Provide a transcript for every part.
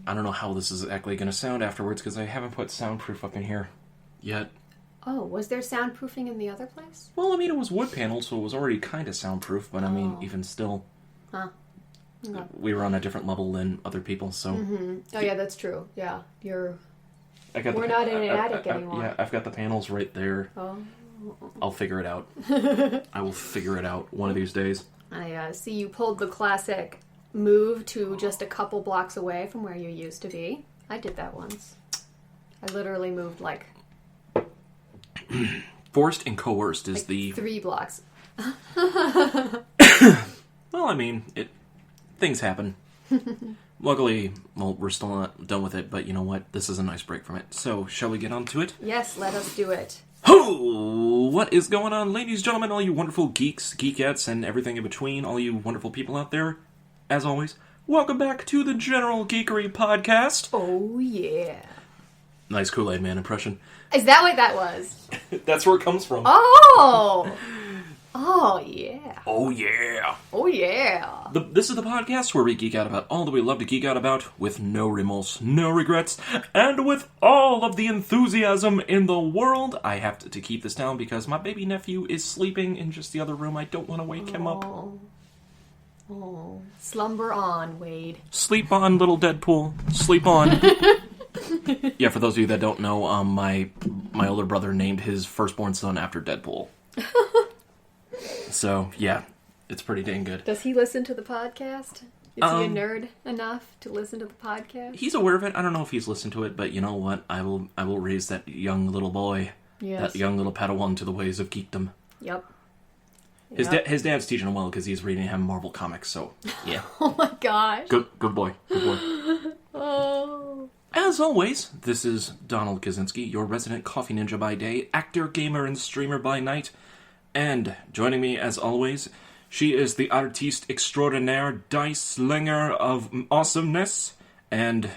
I don't know how this is exactly going to sound afterwards, because I haven't put soundproof up in here yet. Oh, was there soundproofing in the other place? Well, I mean, it was wood paneled, so it was already kind of soundproof, but I mean, even still... Huh. Okay. We were on a different level than other people, so... Mm-hmm. Oh, yeah, that's true. Yeah, we're We're not in an attic anymore. Yeah, I've got the panels right there. Oh. I'll figure it out. I will figure it out one of these days. I see you pulled the classic move to just a couple blocks away from where you used to be. I did that once. I literally moved, like... Forced and coerced is the... 3 blocks. Well, I mean, things happen. Luckily, well, we're still not done with it, but you know what? This is a nice break from it. So, shall we get on to it? Yes, let us do it. Ho! What is going on, ladies and gentlemen, all you wonderful geeks, geekettes, and everything in between, all you wonderful people out there? As always, welcome back to the General Geekery Podcast. Oh, yeah. Nice Kool-Aid Man impression. Is that what that was? That's where it comes from. Oh! Oh, yeah. Oh, yeah. Oh, yeah. This is the podcast where we geek out about all that we love to geek out about with no remorse, no regrets, and with all of the enthusiasm in the world. I have to keep this down because my baby nephew is sleeping in just the other room. I don't want to wake him up. Oh, slumber on, Wade. Sleep on, little Deadpool. Sleep on. Yeah, for those of you that don't know, my older brother named his firstborn son after Deadpool. So, yeah, it's pretty dang good. Does he listen to the podcast? Is he a nerd enough to listen to the podcast? He's aware of it. I don't know if he's listened to it, but you know what? I will raise that young little boy, that young little Padawan to the ways of geekdom. Yep. His dad's teaching him well because he's reading him Marvel comics, so, yeah. Oh my gosh. Good boy. Good boy. Oh. As always, this is Donald Kaczynski, your resident coffee ninja by day, actor, gamer, and streamer by night. And joining me, as always, she is the artiste extraordinaire, dice slinger of awesomeness, and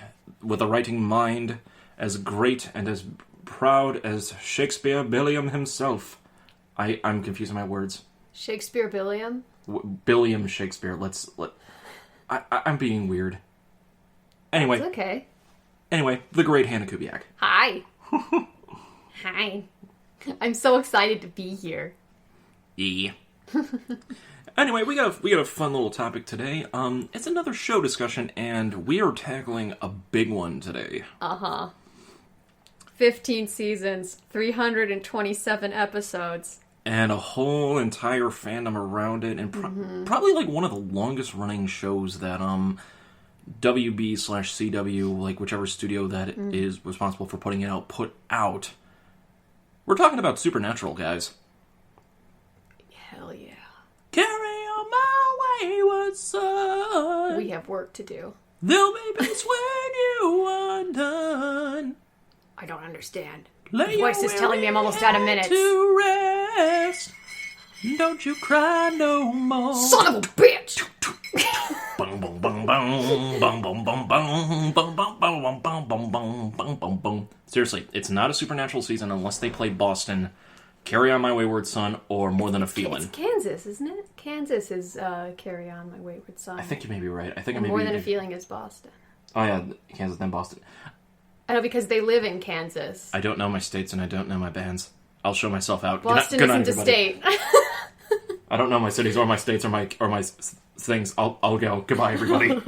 with a writing mind as great and as proud as Shakespeare Billiam himself. I'm confusing my words. Shakespeare Billiam? Billiam Shakespeare. I'm being weird. Anyway. It's okay. Anyway, the great Hannah Kubiak. Hi. Hi. I'm so excited to be here. Yeah. Anyway, we got a fun little topic today. It's another show discussion, and we are tackling a big one today. 15 seasons, 327 episodes. And a whole entire fandom around it, and probably like one of the longest running shows that WB/CW, like whichever studio that is responsible for putting it out, put out. We're talking about Supernatural, guys. Hell yeah. Carry on my wayward son. We have work to do. There'll be peace when you undone. I don't understand. Lay My voice is telling me I'm almost out of minutes. To rest. Don't you cry no more. Son of a bitch! Bum bum bum bum bum bum bum bum bum bum bum bum bum bum bum bum bum. Seriously, it's not a Supernatural season unless they play Boston, Carry On My Wayward Son, or More Than a Feeling. It's Kansas, isn't it? Kansas is Carry On My Wayward Son. I think you may be right. I think and More Than a Feeling is Boston. Oh yeah, Kansas then Boston. I know because they live in Kansas. I don't know my states and I don't know my bands. I'll show myself out. Boston isn't a state. I don't know my cities or my states or my things. I'll go. Goodbye, everybody.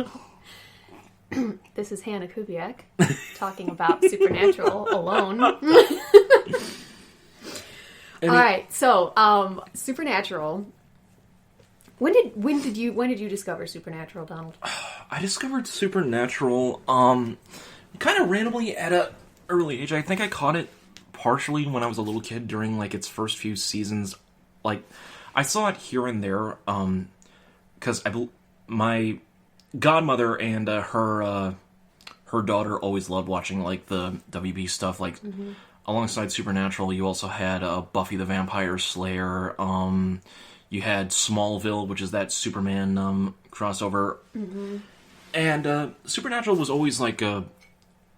This is Hannah Kubiak talking about Supernatural alone. All right, so Supernatural. When did you discover Supernatural, Donald? I discovered Supernatural kind of randomly at an early age. I think I caught it partially when I was a little kid during like its first few seasons. Like I saw it here and there because my godmother and her daughter always loved watching like the WB stuff. Like alongside Supernatural, you also had Buffy the Vampire Slayer. You had Smallville, which is that Superman crossover, and Supernatural was always like a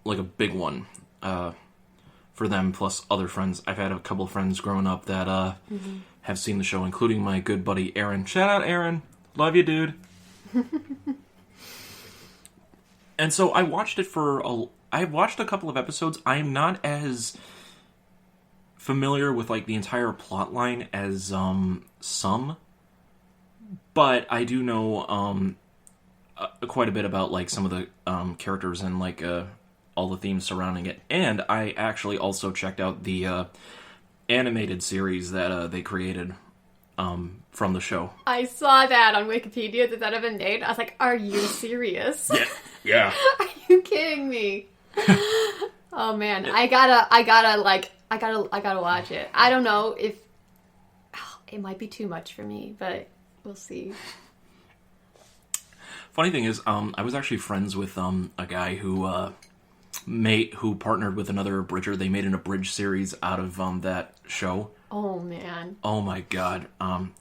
big one for them. Plus other friends. I've had a couple of friends growing up that have seen the show, including my good buddy Aaron. Shout out Aaron, love you, dude. And so I watched it I watched a couple of episodes. I'm not as familiar with like the entire plot line as some, but I do know quite a bit about like some of the characters and like all the themes surrounding it. And I actually also checked out the animated series that they created from the show. I saw that on Wikipedia that had been made. I was like, "Are you serious? Yeah. Are you kidding me?" Oh man, I gotta watch it. I don't know if it might be too much for me, but we'll see. Funny thing is, I was actually friends with a guy who partnered with another abridger. They made an abridged series out of that show. Oh man. Oh my god.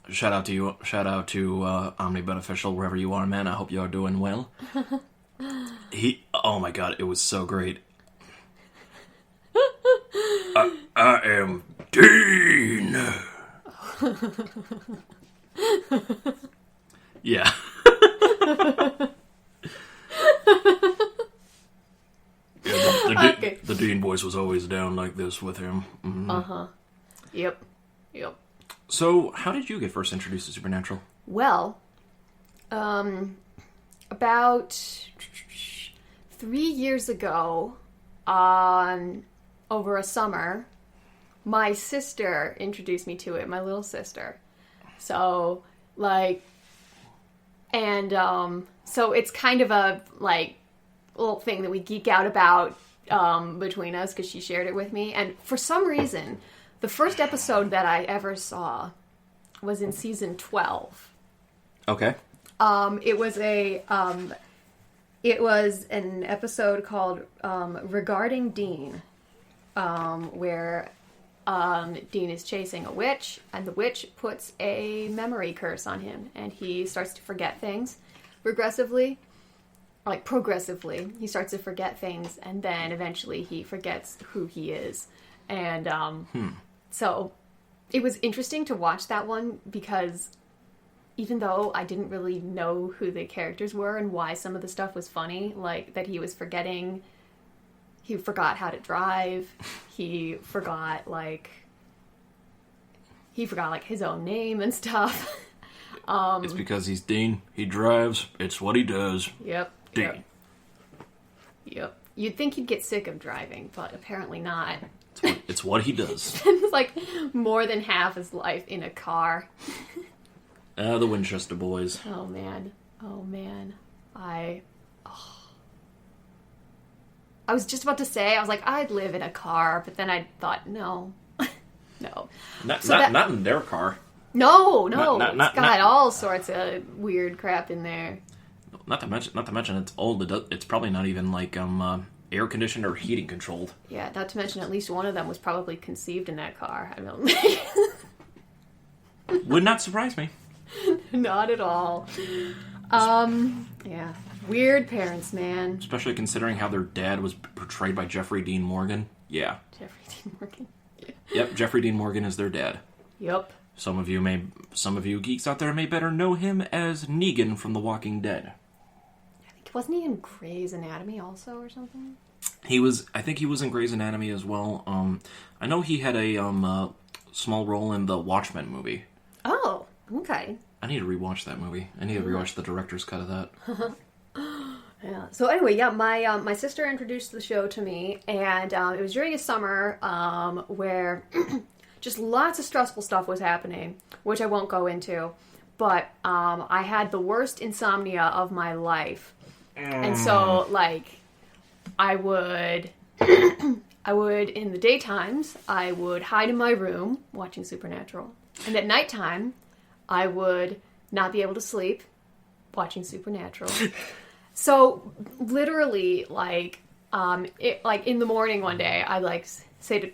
Shout out to you. Shout out to Omni Beneficial, wherever you are, man. I hope you are doing well. Oh my god, it was so great. I am Dean. Yeah. The Dean voice was always down like this with him. Mm-hmm. Uh-huh. Yep. So, how did you get first introduced to Supernatural? Well, about 3 years ago, over a summer, my sister introduced me to it, my little sister. So, so it's kind of a, little thing that we geek out about between us, because she shared it with me. And for some reason, the first episode that I ever saw was in season 12. Okay. It was an episode called Regarding Dean, where Dean is chasing a witch, and the witch puts a memory curse on him, and he starts to forget things progressively. He starts to forget things, and then eventually he forgets who he is. And so it was interesting to watch that one, because even though I didn't really know who the characters were and why some of the stuff was funny, like that he forgot how to drive, he forgot his own name and stuff. It's because he's Dean. He drives. It's what he does. Yep. Dean. Yep. You'd think he'd get sick of driving, but apparently not. It's what he does. Spends more than half his life in a car. The Winchester boys. Oh man. I was just about to say, I was like, I'd live in a car, but then I thought, no. No. Not in their car. No. It's got all sorts of weird crap in there. Not to mention it's old. It's probably not even air conditioned or heating controlled. Yeah, not to mention at least one of them was probably conceived in that car. I don't Would not surprise me. Not at all. Yeah. Weird parents, man. Especially considering how their dad was portrayed by Jeffrey Dean Morgan. Yeah. Jeffrey Dean Morgan. Yeah. Yep, Jeffrey Dean Morgan is their dad. Yep. Some of you geeks out there may better know him as Negan from The Walking Dead. Wasn't he in Grey's Anatomy also or something? I think he was in Grey's Anatomy as well. I know he had a small role in the Watchmen movie. Oh, okay. I need to rewatch that movie. I need to rewatch the director's cut of that. Yeah. So anyway, yeah, my sister introduced the show to me, and it was during a summer where just lots of stressful stuff was happening, which I won't go into. But I had the worst insomnia of my life. And so, I would in the daytimes, I would hide in my room watching Supernatural. And at nighttime, I would not be able to sleep watching Supernatural. So, literally, in the morning one day, I, say to,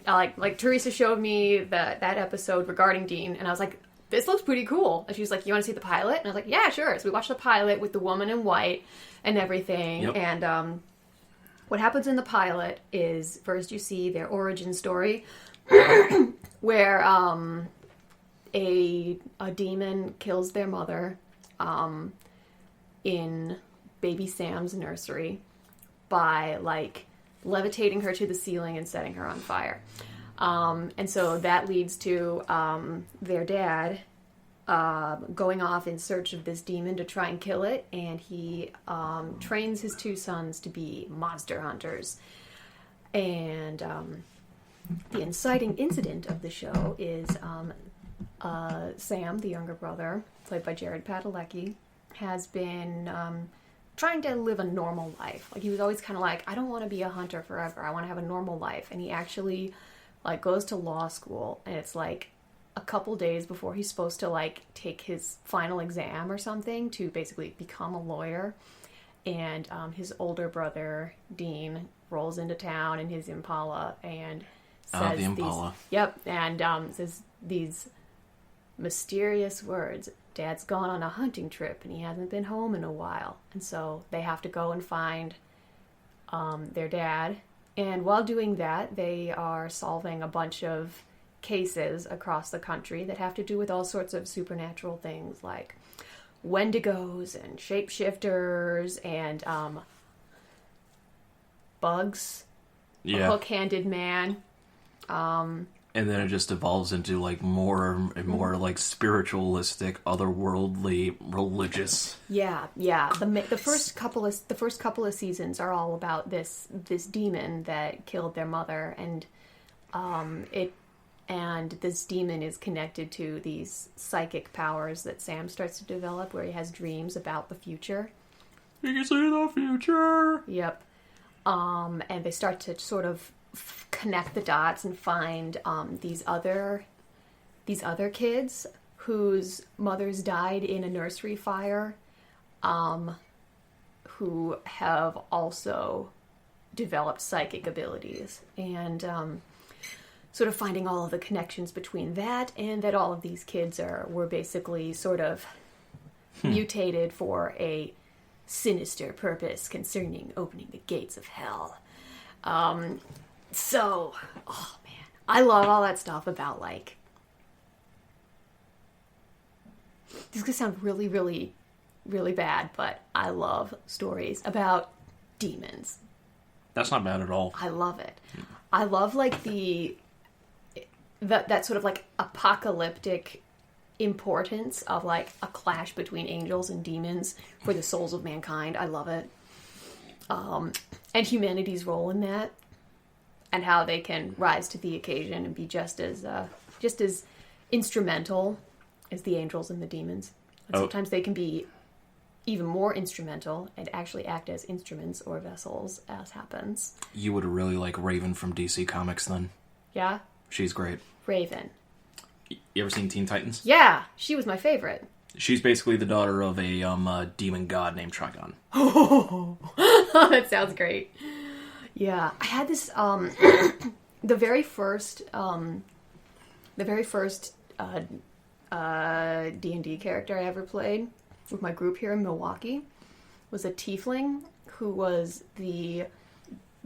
Teresa showed me that episode regarding Dean, and I was like, this looks pretty cool. And she was like, you want to see the pilot? And I was like, yeah, sure. So we watched the pilot with the woman in white and everything. Yep. And what happens in the pilot is first you see their origin story where a demon kills their mother in baby Sam's nursery. by like levitating her to the ceiling and setting her on fire. And so that leads to their dad going off in search of this demon to try and kill it, and he trains his two sons to be monster hunters. And the inciting incident of the show is Sam, the younger brother, played by Jared Padalecki, has been trying to live a normal life. Like, he was always kind of like, I don't want to be a hunter forever. I want to have a normal life. And he actually like goes to law school, and it's like a couple days before he's supposed to like take his final exam or something to basically become a lawyer. And his older brother Dean rolls into town in his Impala and says the Impala. Says these mysterious words. Dad's gone on a hunting trip and he hasn't been home in a while. And so they have to go and find their dad. And while doing that, they are solving a bunch of cases across the country that have to do with all sorts of supernatural things like Wendigos and shapeshifters and bugs, a hook-handed man. And then it just evolves into like more and more like spiritualistic, otherworldly, religious. Yeah. The first couple of seasons are all about this demon that killed their mother, and this demon is connected to these psychic powers that Sam starts to develop, where he has dreams about the future. You can see the future. Yep. And they start to sort of connect the dots and find these other kids whose mothers died in a nursery fire, who have also developed psychic abilities, and sort of finding all of the connections between that and that all of these kids were basically sort of mutated for a sinister purpose concerning opening the gates of hell. So, oh man, I love all that stuff about, like, this is going to sound really, really, really bad, but I love stories about demons. That's not bad at all. I love it. I love, like, that sort of, like, apocalyptic importance of, like, a clash between angels and demons for the souls of mankind. I love it. And humanity's role in that, and how they can rise to the occasion and be just as instrumental as the angels and the demons. And sometimes they can be even more instrumental and actually act as instruments or vessels, as happens. You would really like Raven from DC Comics, then. Yeah? She's great. Raven. You ever seen Teen Titans? Yeah, she was my favorite. She's basically the daughter of a demon god named Trigon. Oh, that sounds great. Yeah, I had this, the very first D&D character I ever played with my group here in Milwaukee was a tiefling who was the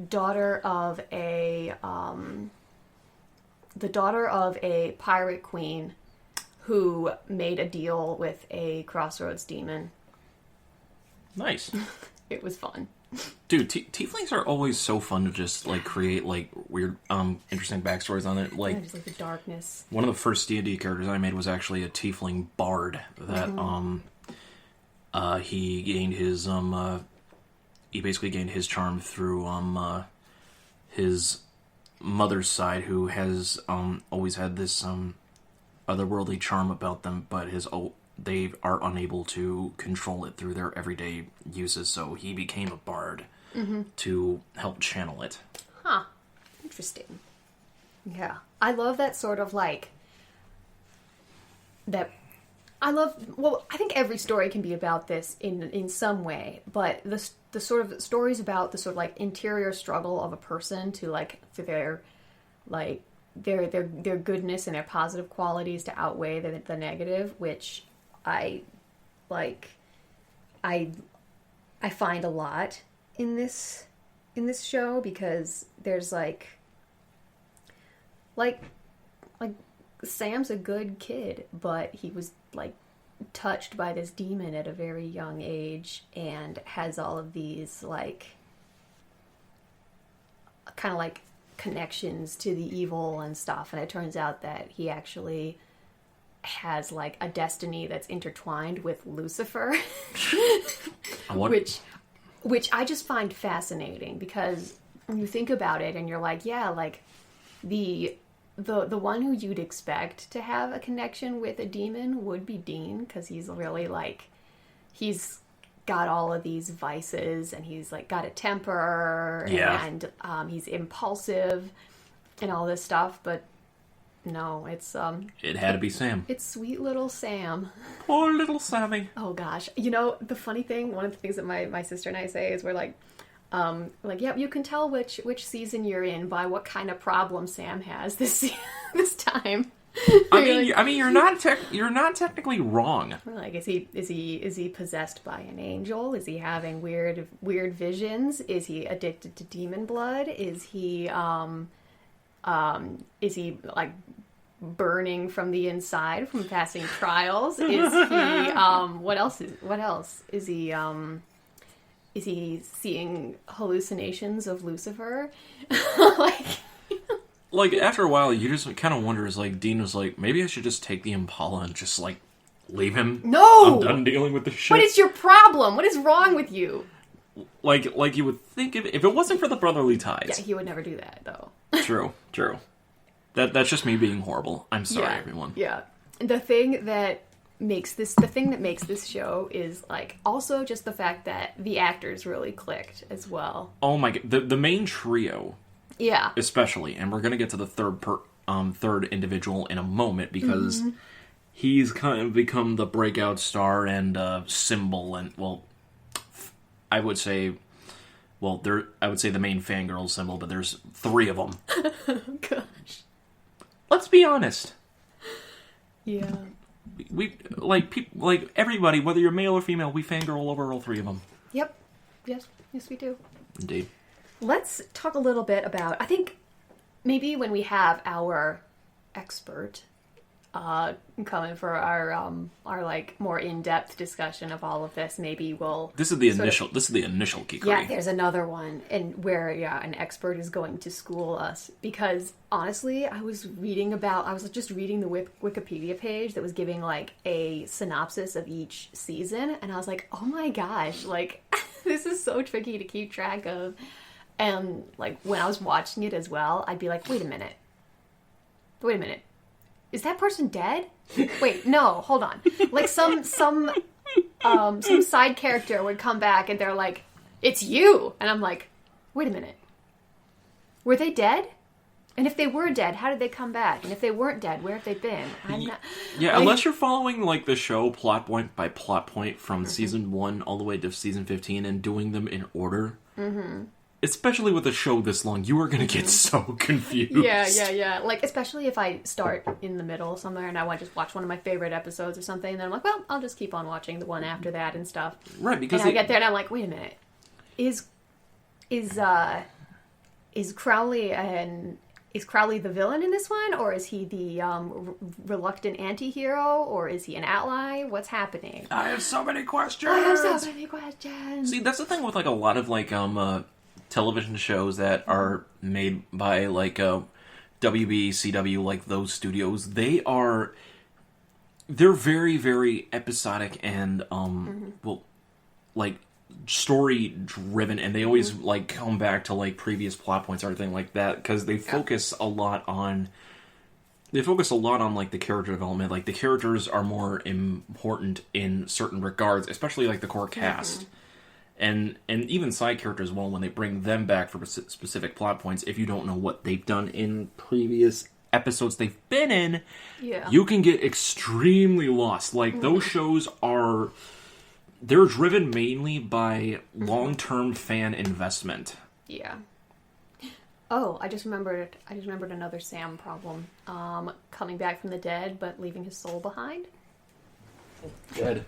daughter of a pirate queen who made a deal with a crossroads demon. Nice. It was fun. Dude, tieflings are always so fun to just, like, create, like, weird, interesting backstories on it. Like, just like the darkness. One of the first D&D characters I made was actually a tiefling bard that, he gained his, he basically gained his charm through, his mother's side, who has, always had this, otherworldly charm about them, but they are unable to control it through their everyday uses, so he became a bard to help channel it. Huh. Interesting. Yeah. I love that sort of, like, I think every story can be about this in some way, but the sort of stories about the sort of, like, interior struggle of a person to, like, through their, like, their goodness and their positive qualities to outweigh the negative, which I find a lot in this show, because there's like Sam's a good kid, but he was like touched by this demon at a very young age and has all of these like kind of like connections to the evil and stuff, and it turns out that he actually has like a destiny that's intertwined with Lucifer, which I just find fascinating, because when you think about it and you're like, yeah, like the one who you'd expect to have a connection with a demon would be Dean, because he's really like, he's got all of these vices, and he's like got a temper, and he's impulsive and all this stuff, but no, it's it had to be Sam. It's sweet little Sam. Poor little Sammy. Oh gosh. You know, the funny thing, one of the things that my sister and I say is we're like, yeah, you can tell which season you're in by what kind of problem Sam has this time. I mean, you're not technically wrong. We're like, is he possessed by an angel? Is he having weird visions? Is he addicted to demon blood? Is he like burning from the inside from passing trials? Is he what else? Is he seeing hallucinations of Lucifer? Like, after a while, you just kind of wonder, is like, Dean was like, maybe I should just take the Impala and just, like, leave him? No! I'm done dealing with this shit. What is your problem? What is wrong with you? Like you would think if it wasn't for the brotherly ties. Yeah, he would never do that, though. True. That's just me being horrible. I'm sorry, everyone. Yeah. The thing that makes this show is, like, also just the fact that the actors really clicked as well. Oh my god. The main trio... Yeah. Especially, and we're gonna get to the third individual in a moment, because he's kind of become the breakout star and symbol, and I would say the main fangirl symbol, but there's 3 of them. Gosh. Let's be honest. Yeah. We like everybody, whether you're male or female, we fangirl over all 3 of them. Yep. Yes, we do. Indeed. Let's talk a little bit about, I think maybe when we have our expert coming for our like more in-depth discussion of all of this, maybe we'll... This is the initial geekery. Yeah, there's another one, and where an expert is going to school us, because honestly, I was just reading the Wikipedia page that was giving like a synopsis of each season, and I was like, oh my gosh, like this is so tricky to keep track of. And, like, when I was watching it as well, I'd be like, wait a minute. Is that person dead? Wait, no, hold on. Like, some side character would come back and they're like, it's you! And I'm like, wait a minute. Were they dead? And if they were dead, how did they come back? And if they weren't dead, where have they been? Unless you're following, like, the show plot point by plot point from season 1 all the way to season 15 and doing them in order. Mm-hmm. Especially with a show this long, you are going to get so confused. Yeah. Like, especially if I start in the middle somewhere and I want to just watch one of my favorite episodes or something, and then I'm like, well, I'll just keep on watching the one after that and stuff. Right, because... And I get there and I'm like, wait a minute. Is Crowley the villain in this one? Or is he the reluctant anti-hero? Or is he an ally? What's happening? I have so many questions! See, that's the thing with, like, a lot of, like, television shows that are made by, like, WB, CW, like, those studios. They're very, very episodic and, like, story-driven, and they always, like, come back to, like, previous plot points or anything like that, because they focus a lot on... like, the character development. Like, the characters are more important in certain regards, especially, like, the core cast. And even side characters, well, when they bring them back for specific plot points, if you don't know what they've done in previous episodes they've been in, you can get extremely lost. Like, those shows are... They're driven mainly by long-term fan investment. Yeah. Oh, I just remembered another Sam problem. Coming back from the dead, but leaving his soul behind. Dead.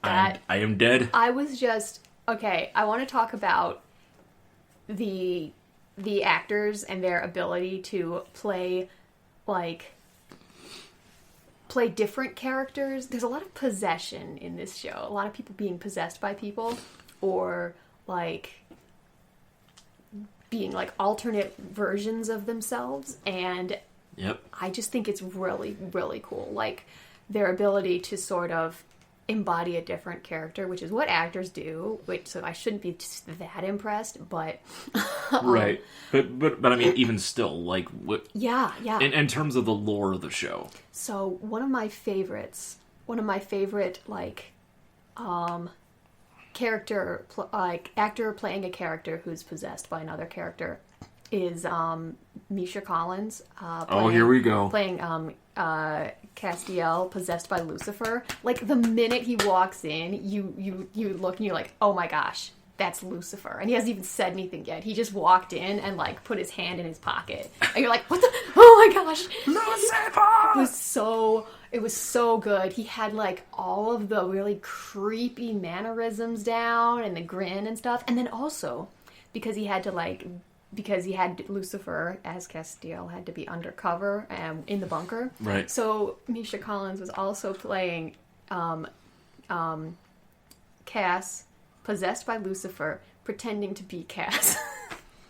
I am dead. I was just... Okay, I want to talk about the actors and their ability to play different characters. There's a lot of possession in this show. A lot of people being possessed by people, or, like, being like alternate versions of themselves, and Yep. I just think it's really, really cool. Like, their ability to sort of embody a different character, which is what actors do. So I shouldn't be just that impressed, but Right. But I mean, even still, like, what? yeah. In terms of the lore of the show. So one of my favorite like actor playing a character who's possessed by another character is Misha Collins. Here we go. Playing Castiel, possessed by Lucifer. Like, the minute he walks in, you look and you're like, oh my gosh, that's Lucifer. And he hasn't even said anything yet. He just walked in and like put his hand in his pocket. And you're like, what the? Oh my gosh, Lucifer! It was so good. He had like all of the really creepy mannerisms down and the grin and stuff. And then also, because he had Lucifer as Castiel had to be undercover in the bunker. Right. So Misha Collins was also playing Cass, possessed by Lucifer, pretending to be Cass.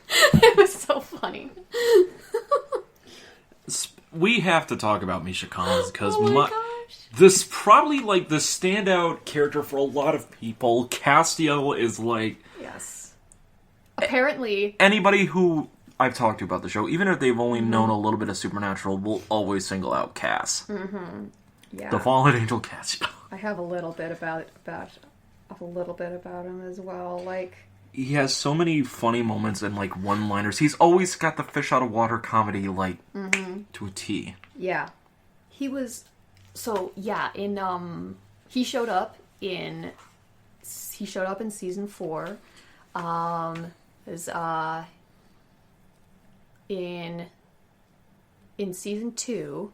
It was so funny. We have to talk about Misha Collins because Oh my gosh. this probably like the standout character for a lot of people. Castiel is like Yes. Apparently, anybody who I've talked to about the show, even if they've only known a little bit of Supernatural, will always single out Cass, yeah. the fallen angel Castiel. I have a little bit about him as well. Like, He has so many funny moments and like one-liners. He's always got the fish out of water comedy like to a T. yeah, he was. So yeah, he showed up in season 4. In season 2,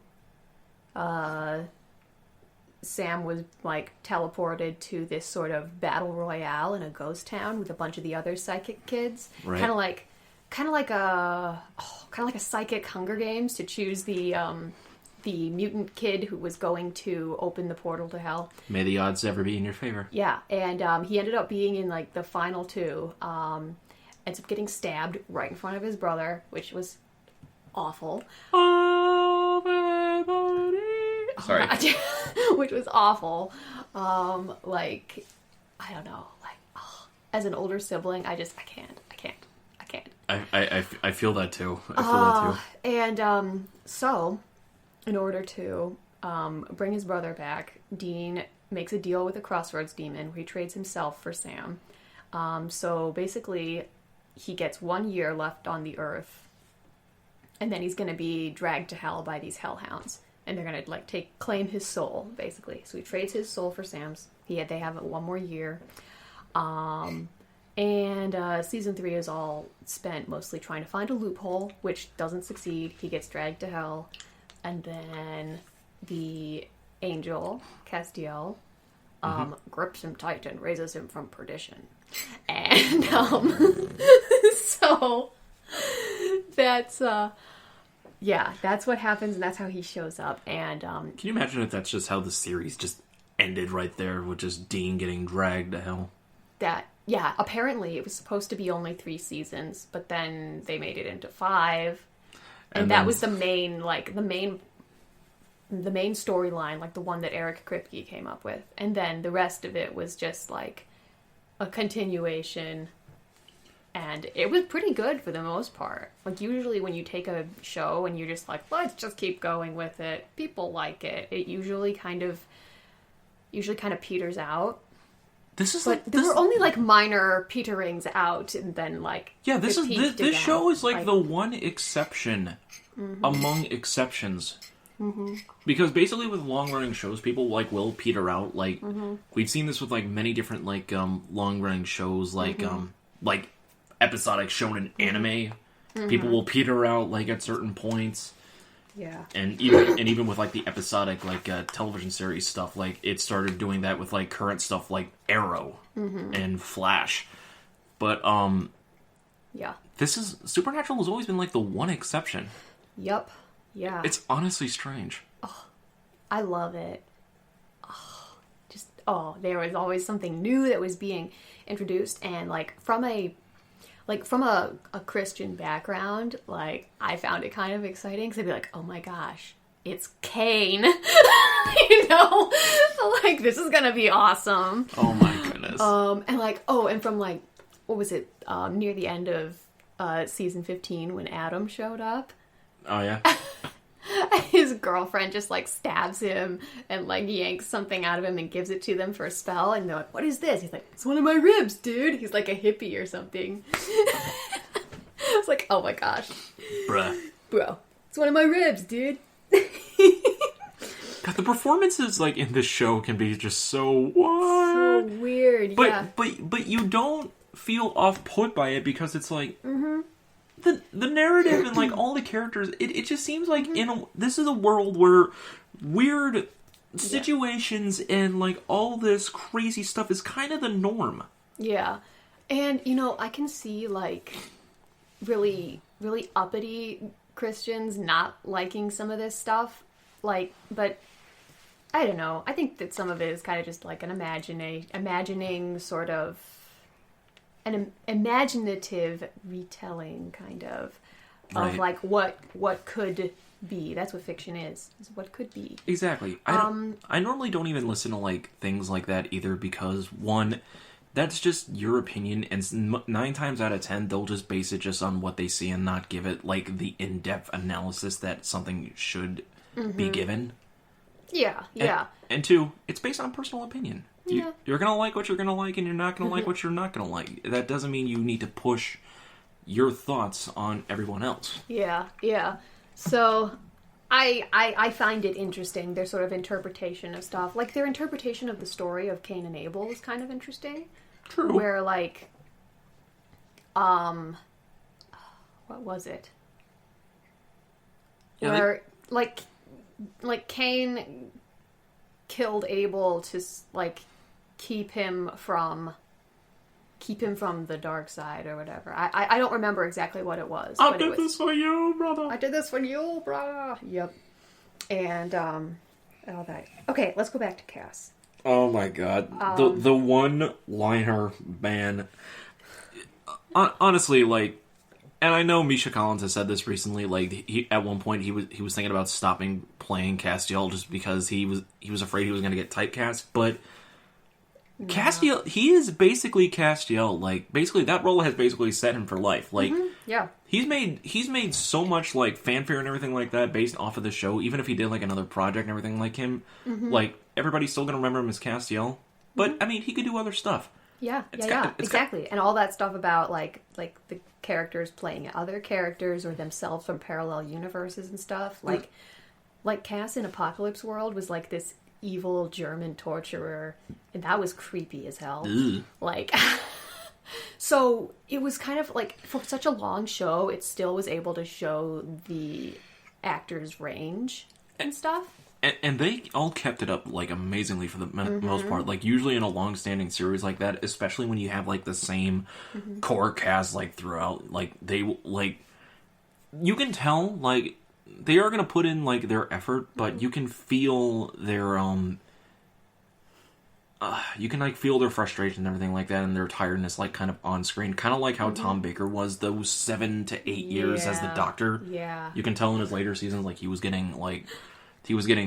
Sam was like teleported to this sort of battle royale in a ghost town with a bunch of the other psychic kids. Right. Kind of like a psychic Hunger Games, to choose the mutant kid who was going to open the portal to hell. May the odds ever be in your favor. Yeah, and he ended up being in like the final 2. Ends up getting stabbed right in front of his brother, which was awful. Sorry. Which was awful. Like, I don't know. Like, as an older sibling, I can't. I feel that too. I feel that too. And so, in order to bring his brother back, Dean makes a deal with a Crossroads demon where he trades himself for Sam. So basically, he gets 1 year left on the earth, and then he's going to be dragged to hell by these hellhounds, and they're going to like claim his soul, basically. So he trades his soul for Sam's. They have 1 more year. And season 3 is all spent mostly trying to find a loophole, which doesn't succeed. He gets dragged to hell, and then the angel Castiel grips him tight and raises him from perdition. And so that's that's what happens, and that's how he shows up. And Can you imagine if that's just how the series just ended right there, with just Dean getting dragged to hell? Apparently it was supposed to be only 3 seasons, but then they made it into 5, and that was the main storyline, like the one that Eric Kripke came up with, and then the rest of it was just like a continuation, and it was pretty good for the most part. Like, usually when you take a show and you're just like, let's just keep going with it, people like it. It usually kind of peters out. There were only like minor peterings out, and then like this show is like the one exception among exceptions. Because basically with long-running shows, people like will peter out. Like we've seen this with like many different like long-running shows, like episodic shonen anime. People will peter out like at certain points. Yeah. And even with like the episodic like television series stuff, like it started doing that with like current stuff like Arrow and Flash. But Supernatural has always been like the one exception. Yep. Yeah. It's honestly strange. Oh, I love it. There was always something new that was being introduced, and like from a like from a Christian background, like I found it kind of exciting because I'd be like, oh my gosh, it's Cain. You know, like this is gonna be awesome. Oh my goodness. And like, oh, and from like, what was it? Near the end of season 15 when Adam showed up. Oh yeah. His girlfriend just like stabs him and like yanks something out of him and gives it to them for a spell, and they're like, what is this? He's like, it's one of my ribs, dude. He's like a hippie or something. It's like, oh my gosh. Bro, it's one of my ribs, dude. God, the performances like in this show can be just so what? So weird, yeah. But you don't feel off-put by it because it's like the narrative and like all the characters. It just seems like this is a world where weird situations and like all this crazy stuff is kind of the norm. Yeah, and you know I can see like really uppity Christians not liking some of this stuff, like, but I don't know. I think that some of it is kind of just like an imagining sort of an imaginative retelling, kind of like what could be. That's what fiction is what could be. Exactly. I normally don't even listen to like things like that either because one, that's just your opinion, and 9 times out of 10 they'll just base it just on what they see and not give it like the in-depth analysis that something should be given. Yeah. And 2, it's based on personal opinion. You're gonna like what you're gonna like, and you're not gonna like what you're not gonna like. That doesn't mean you need to push your thoughts on everyone else. Yeah. So I find it interesting, their sort of interpretation of stuff. Like their interpretation of the story of Cain and Abel is kind of interesting. True. Where like what was it? Yeah, where like Cain killed Abel to like keep him from the dark side or whatever. I don't remember exactly what it was. I did this for you, brother. I did this for you, brother. Yep. And all that. Okay, let's go back to Cass. Oh my god. The one-liner, man. Honestly, like, and I know Misha Collins has said this recently, like, at one point he was thinking about stopping playing Castiel just because he was afraid he was going to get typecast, but Castiel, he is basically Castiel. Like, basically, that role has basically set him for life. Like, he's made so much, like, fanfare and everything like that based off of the show, even if he did, like, another project and everything like him. Like, everybody's still going to remember him as Castiel. But, I mean, he could do other stuff. Exactly. And all that stuff about, like the characters playing other characters or themselves from parallel universes and stuff. Like Cass in Apocalypse World was, like, this evil German torturer, and that was creepy as hell. Like, so it was kind of like, for such a long show, it still was able to show the actors' range and stuff. And they all kept it up, like, amazingly for the most part. Like, usually in a long-standing series like that, especially when you have, like, the same core cast, like, throughout, like, they, like, you can tell, like, they are going to put in, like, their effort, but you can feel their, you can, like, feel their frustration and everything like that, and their tiredness, like, kind of on screen. Kind of like how Tom Baker was those 7 to 8 years as the Doctor. Yeah. You can tell in his later seasons, like, he was getting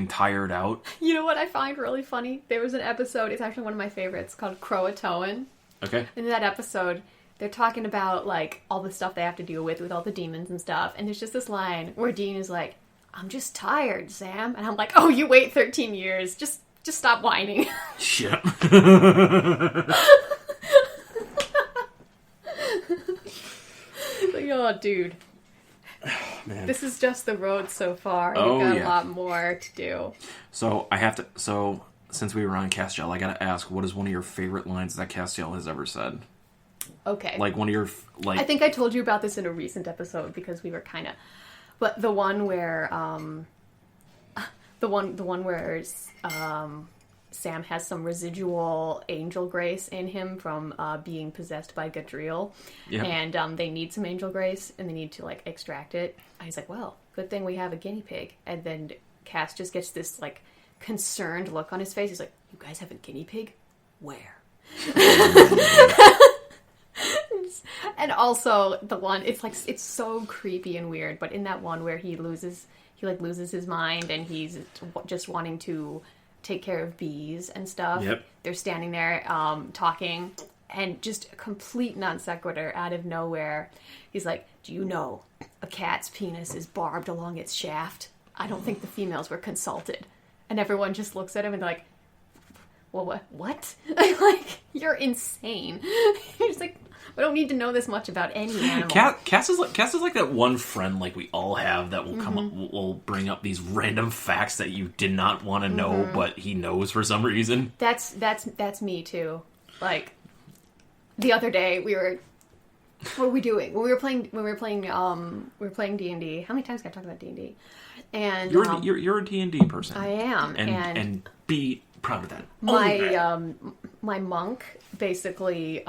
tired out. You know what I find really funny? There was an episode, it's actually one of my favorites, called Croatoan. Okay. In that episode, they're talking about, like, all the stuff they have to deal with all the demons and stuff. And there's just this line where Dean is like, I'm just tired, Sam. And I'm like, oh, you wait 13 years. Just stop whining. Shit. Like, oh, dude. Man. This is just the road so far. You've got a lot more to do. So, since we were on Castiel, I gotta ask, what is one of your favorite lines that Castiel has ever said? Okay. Like, one of your, like... I think I told you about this in a recent episode, because we were kind of... But the one where, Sam has some residual angel grace in him from being possessed by Gadriel. Yep. And they need some angel grace, and they need to, like, extract it. And he's like, well, good thing we have a guinea pig. And then Cass just gets this, like, concerned look on his face. He's like, you guys have a guinea pig? Where? And also the one, it's so creepy and weird, but in that one where he loses his mind and he's just wanting to take care of bees and stuff. Yep. They're standing there talking, and just a complete non sequitur out of nowhere. He's like, do you know a cat's penis is barbed along its shaft? I don't think the females were consulted. And everyone just looks at him and they're like, well, what? Like, you're insane. You're just like, I don't need to know this much about any animal. Cass is like that one friend like we all have that will come up, will bring up these random facts that you did not want to know, but he knows for some reason. That's me too. Like, the other day what were we doing? We were playing D&D. How many times can I talk about D&D? And you're a D&D person. I am, and be proud of that. My monk basically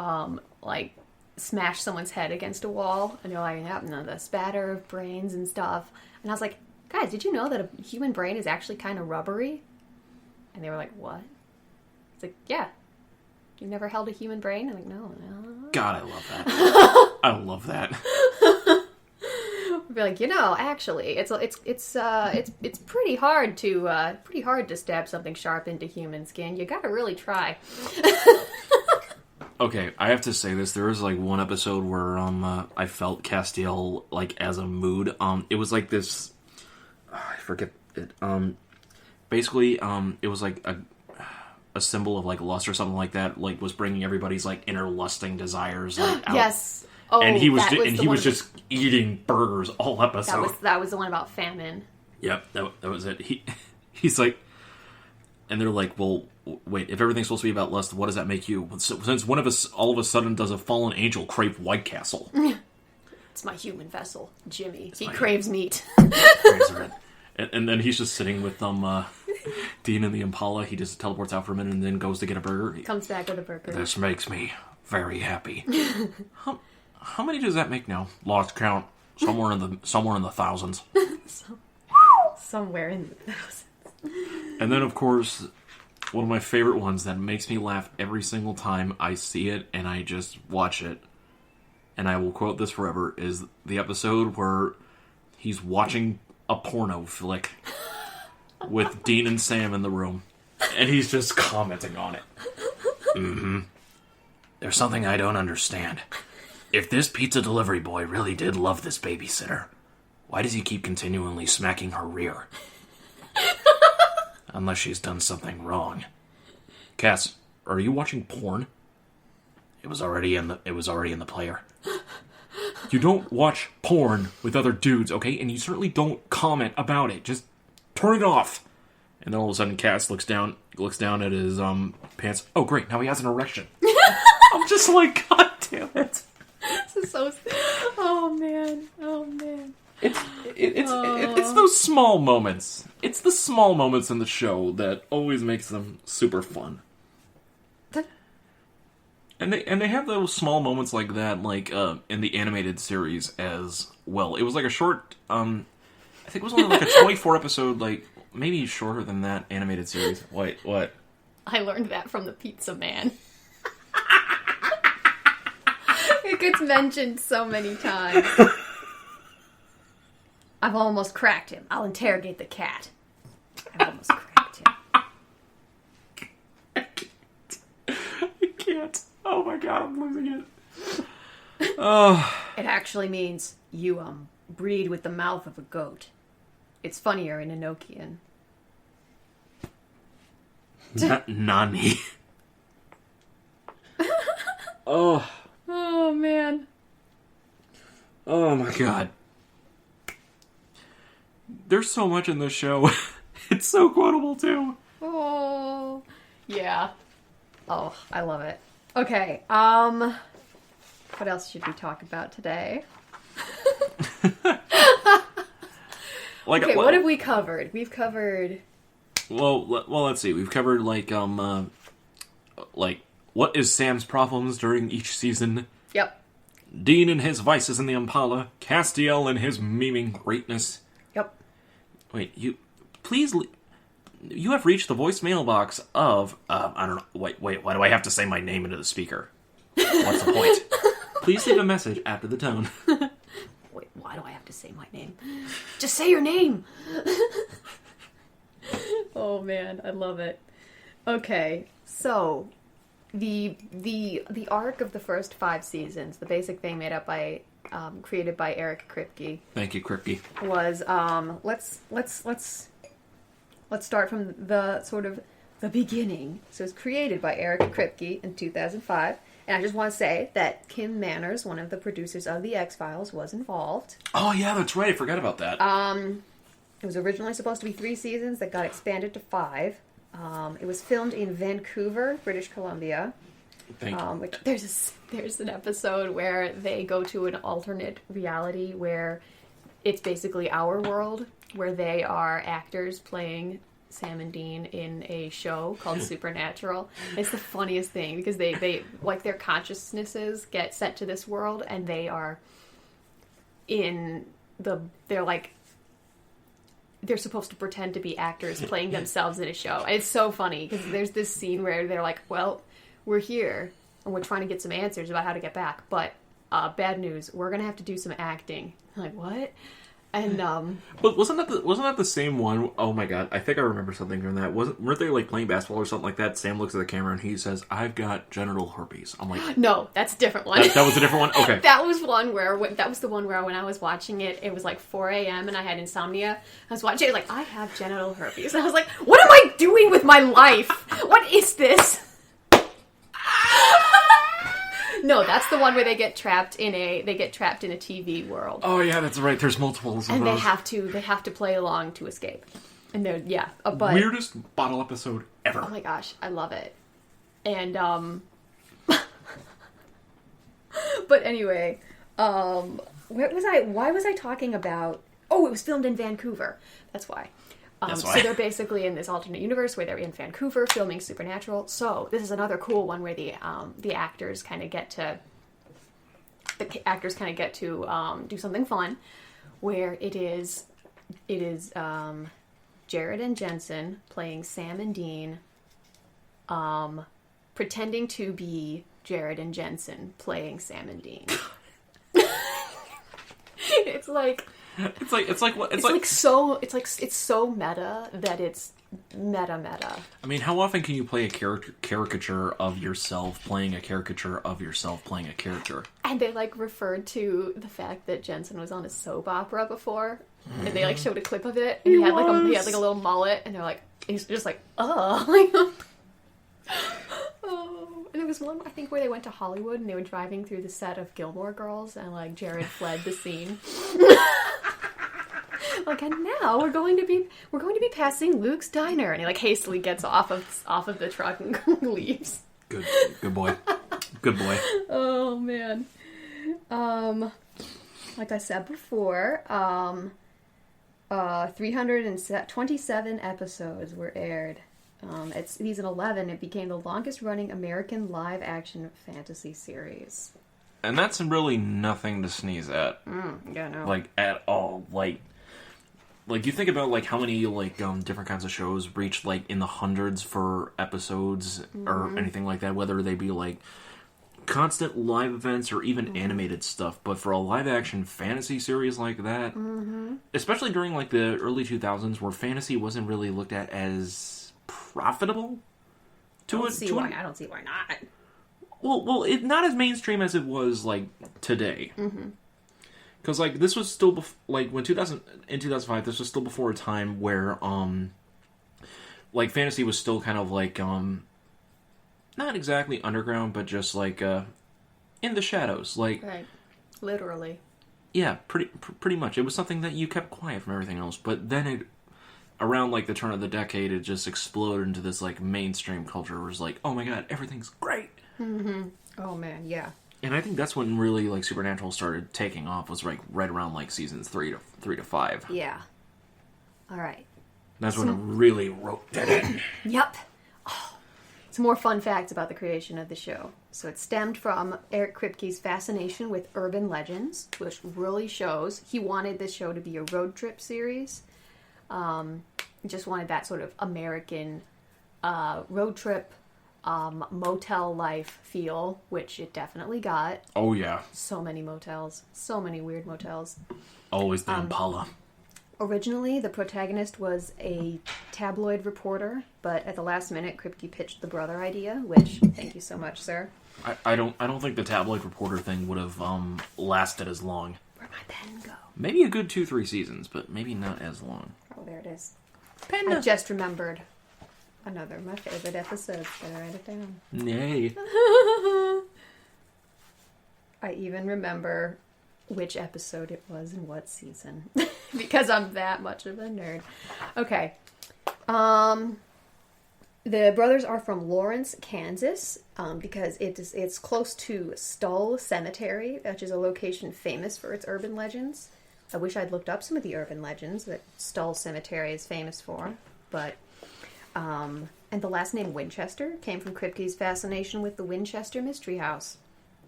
like smashed someone's head against a wall, and they're like, the spatter of brains and stuff. And I was like, guys, did you know that a human brain is actually kind of rubbery? And they were like, what? It's like, yeah. You've never held a human brain? I'm like, no. God, I love that. I love that. Be like, actually, it's pretty hard to stab something sharp into human skin. You gotta really try. Okay, I have to say this. There was like one episode where I felt Castiel like as a mood. It was like this. I forget it. Basically, it was like a symbol of like lust or something like that. Like was bringing everybody's like inner lusting desires like, out. Yes. Oh, and he was just eating burgers all episode. That was the one about famine. Yep, that was it. He's like, and they're like, well, wait, if everything's supposed to be about lust, what does that make you? Since one of us all of a sudden does a fallen angel crave White Castle? It's my human vessel, Jimmy. He craves meat. And then he's just sitting with Dean and the Impala. He just teleports out for a minute and then goes to get a burger. He comes back with a burger. This makes me very happy. How many does that make now? Lost count. Somewhere in the thousands. Somewhere in the thousands. And then, of course, one of my favorite ones that makes me laugh every single time I see it and I just watch it, and I will quote this forever, is the episode where he's watching a porno flick with Dean and Sam in the room, and he's just commenting on it. There's something I don't understand. If this pizza delivery boy really did love this babysitter, why does he keep continually smacking her rear? Unless she's done something wrong. Cass, are you watching porn? It was already in the player. You don't watch porn with other dudes, okay? And you certainly don't comment about it. Just turn it off. And then all of a sudden Cass looks down at his pants. Oh great, now he has an erection. I'm just like, God damn it. This is so... Oh man. It's those small moments. It's the small moments in the show that always makes them super fun. And they have those small moments like that, like in the animated series as well. It was like a short, I think it was only like a 24 episode, like maybe shorter than that animated series. Wait, what? I learned that from the Pizza Man. It gets mentioned so many times. I've almost cracked him. I'll interrogate the cat. I've almost cracked him. I can't. Oh my god, I'm losing it. Oh. It actually means you breed with the mouth of a goat. It's funnier in Enochian. Nani. Oh. Oh man. Oh my god. There's so much in this show. It's so quotable too. Oh. Yeah. Oh, I love it. Okay, what else should we talk about today? Okay, what have we covered? We've covered... Well, let's see. We've covered, like, what is Sam's problems during each season? Yep. Dean and his vices in the Impala. Castiel and his memeing greatness. Yep. Wait, you have reached the voicemail box of, I don't know, wait, why do I have to say my name into the speaker? What's the point? Please leave a message after the tone. Wait, why do I have to say my name? Just say your name! Oh man, I love it. Okay, so the arc of the first 5 seasons, the basic thing made up by created by Eric Kripke. Thank you, Kripke. Was let's start from the sort of the beginning. So it was created by Eric Kripke in 2005. And I just want to say that Kim Manners, one of the producers of The X-Files, was involved. Oh, yeah, that's right. I forgot about that. It was originally supposed to be 3 seasons that got expanded to 5. It was filmed in Vancouver, British Columbia. Thank you. There's an episode where they go to an alternate reality where it's basically our world, where they are actors playing Sam and Dean in a show called Supernatural. It's the funniest thing because they like their consciousnesses get sent to this world and they are they're supposed to pretend to be actors playing themselves in a show. It's so funny because there's this scene where they're like, well, we're here and we're trying to get some answers about how to get back, but bad news, we're gonna have to do some acting. I'm like, what? And but wasn't that the same one? Oh my god, I think I remember something from that. Weren't they like playing basketball or something like that? Sam looks at the camera and he says, "I've got genital herpes." I'm like, no, that's a different one. That was a different one. Okay, that was the one where when I was watching it, it was like 4 a.m. and I had insomnia. I was watching it like, I have genital herpes. And I was like, what am I doing with my life? What is this? No, that's the one where they get trapped in a TV world. Oh yeah, that's right. There's multiples of and those. they have to play along to escape. And they're but weirdest bottle episode ever. Oh my gosh, I love it. And but anyway, where was I? Why was I talking about? Oh, it was filmed in Vancouver. That's why. So they're basically in this alternate universe where they're in Vancouver filming Supernatural. So this is another cool one where the actors kind of get to do something fun, where it is Jared and Jensen playing Sam and Dean, pretending to be Jared and Jensen playing Sam and Dean. It's so meta that it's meta. I mean, how often can you play a caricature of yourself playing a caricature of yourself playing a character? And they referred to the fact that Jensen was on a soap opera before, and they showed a clip of it, and he had a little mullet, and they're like, he's just like, oh. Oh, and there was one I think where they went to Hollywood and they were driving through the set of Gilmore Girls, and Jared fled the scene. And now we're going to be passing Luke's diner, and he hastily gets off of the truck and leaves. Good boy. Good boy. Oh man. Like I said before, 327 episodes were aired. At season 11, it became the longest-running American live-action fantasy series. And that's really nothing to sneeze at. Yeah, no. At all. You think about, how many, different kinds of shows reach, in the hundreds for episodes or anything like that, whether they be, constant live events or even animated stuff. But for a live-action fantasy series like that, especially during, the early 2000s, where fantasy wasn't really looked at as profitable I don't see why not. Well, not as mainstream as it was today. Because this was still in 2005. This was still before a time where fantasy was still kind of not exactly underground, but just in the shadows. Right, literally. Yeah, pretty much. It was something that you kept quiet from everything else. But then around the turn of the decade, it just exploded into this mainstream culture. Where it was oh my god, everything's great. Oh man, yeah. And I think that's when really Supernatural started taking off. Was right around seasons 3 to 5. Yeah. All right. That's when it really roped it in. Yep. Oh. Some more fun facts about the creation of the show. So it stemmed from Eric Kripke's fascination with urban legends, which really shows he wanted this show to be a road trip series. He just wanted that sort of American road trip motel life feel, which it definitely got. Oh, yeah. So many motels. So many weird motels. Always the Impala. Originally, the protagonist was a tabloid reporter, but at the last minute, Kripke pitched the brother idea, which, thank you so much, sir. I don't think the tabloid reporter thing would have lasted as long. Where'd my pen go? Maybe a good 2-3 seasons, but maybe not as long. Oh, there it is. Panda. I just remembered another of my favorite episodes. Better write it down. Yay. I even remember which episode it was and what season. Because I'm that much of a nerd. Okay. The brothers are from Lawrence, Kansas, because it's close to Stull Cemetery, which is a location famous for its urban legends. I wish I'd looked up some of the urban legends that Stull Cemetery is famous for, but and the last name Winchester came from Kripke's fascination with the Winchester Mystery House.